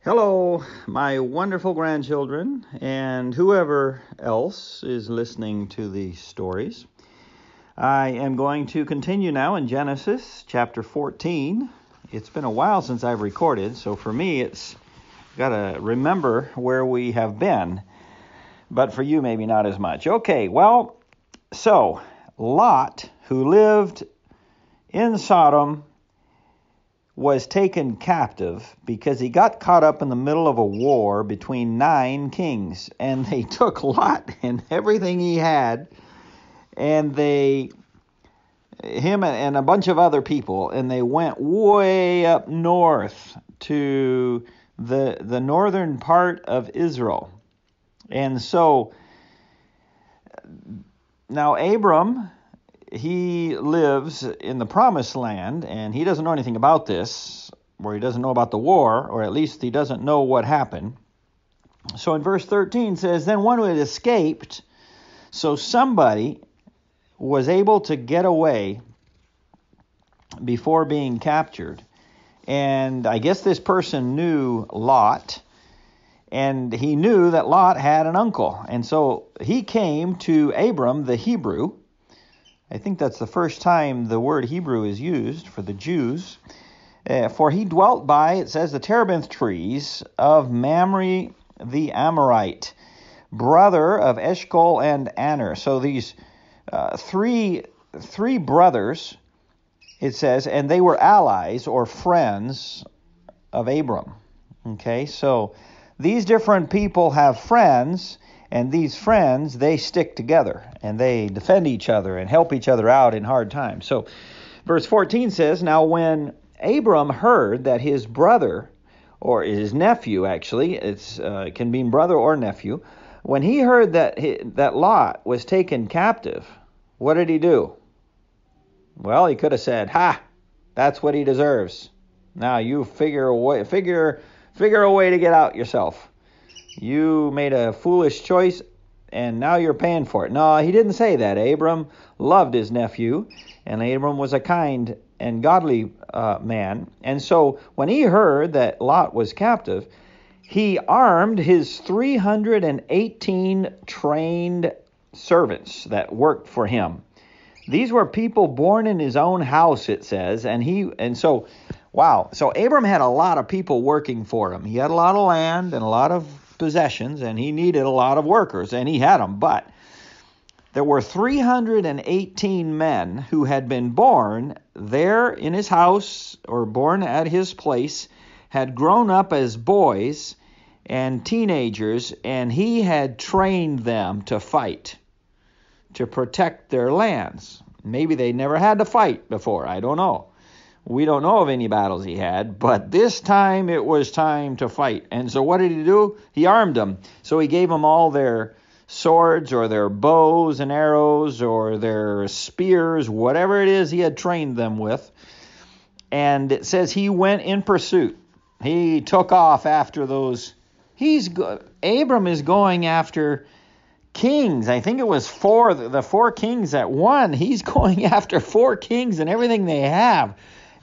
Hello, my wonderful grandchildren, and whoever else is listening to these stories. I am going to continue now in Genesis chapter 14. It's been a while since I've recorded, so for me it's got to remember where we have been, but for you maybe not as much. Okay, well, so Lot, who lived in Sodom, was taken captive because he got caught up in the middle of a war between 9 kings, and they took Lot and everything he had, and him and a bunch of other people, and they went way up north to the northern part of Israel. And so now Abram, he lives in the promised land, and he doesn't know anything about this, or he doesn't know about the war, or at least he doesn't know what happened. So in verse 13 says, then one had escaped, so somebody was able to get away before being captured. And I guess this person knew Lot, and he knew that Lot had an uncle. And so he came to Abram the Hebrew. I think that's the first time the word Hebrew is used for the Jews. For he dwelt by, it says, the terebinth trees of Mamre the Amorite, brother of Eshcol and Aner. So these three brothers, it says, and they were allies or friends of Abram. Okay, so these different people have friends, and these friends, they stick together, and they defend each other and help each other out in hard times. So verse 14 says, now when Abram heard that his brother, or his nephew actually, it can mean brother or nephew, when he heard that Lot was taken captive, what did he do? Well, he could have said, ha, that's what he deserves. Now you figure a way to get out yourself. You made a foolish choice, and now you're paying for it. No, he didn't say that. Abram loved his nephew, and Abram was a kind and godly man. And so when he heard that Lot was captive, he armed his 318 trained servants that worked for him. These were people born in his own house, it says, so Abram had a lot of people working for him. He had a lot of land and a lot of possessions, and he needed a lot of workers, and he had them. But there were 318 men who had been born there in his house, or born at his place, had grown up as boys and teenagers, and he had trained them to fight, to protect their lands. Maybe they never had to fight before. I don't know. We don't know of any battles he had, but this time it was time to fight. And so what did he do? He armed them. So he gave them all their swords or their bows and arrows or their spears, whatever it is he had trained them with. And it says he went in pursuit. He took off after those. Abram is going after kings. I think it was the four kings that won. He's going after 4 kings and everything they have.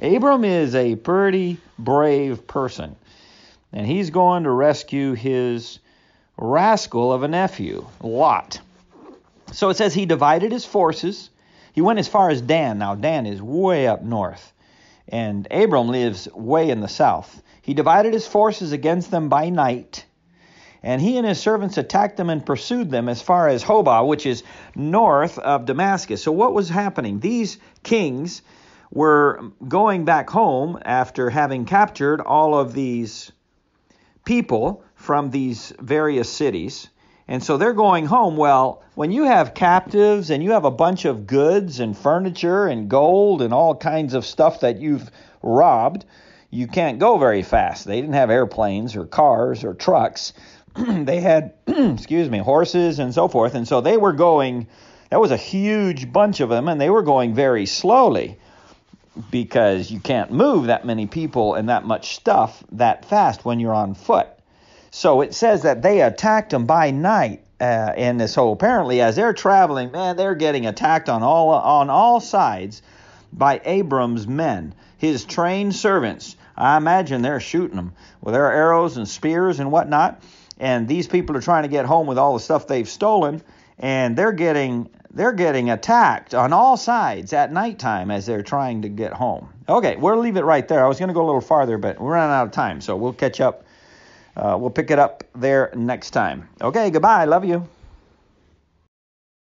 Abram is a pretty brave person, and he's going to rescue his rascal of a nephew, Lot. So it says he divided his forces. He went as far as Dan. Now, Dan is way up north, and Abram lives way in the south. He divided his forces against them by night, and he and his servants attacked them and pursued them as far as Hobah, which is north of Damascus. So what was happening? These kings were going back home after having captured all of these people from these various cities. And so they're going home. Well, when you have captives and you have a bunch of goods and furniture and gold and all kinds of stuff that you've robbed, you can't go very fast. They didn't have airplanes or cars or trucks. They had, horses and so forth. And so they were going, that was a huge bunch of them, and they were going very slowly, because you can't move that many people and that much stuff that fast when you're on foot. So it says that they attacked them by night. And so apparently as they're traveling, they're getting attacked on all sides by Abram's men, his trained servants, I imagine they're shooting them with their arrows and spears and whatnot. And these people are trying to get home with all the stuff they've stolen, and they're getting attacked on all sides at nighttime as they're trying to get home. Okay, we'll leave it right there. I was going to go a little farther, but we're running out of time, so we'll catch up. We'll pick it up there next time. Okay, goodbye. Love you.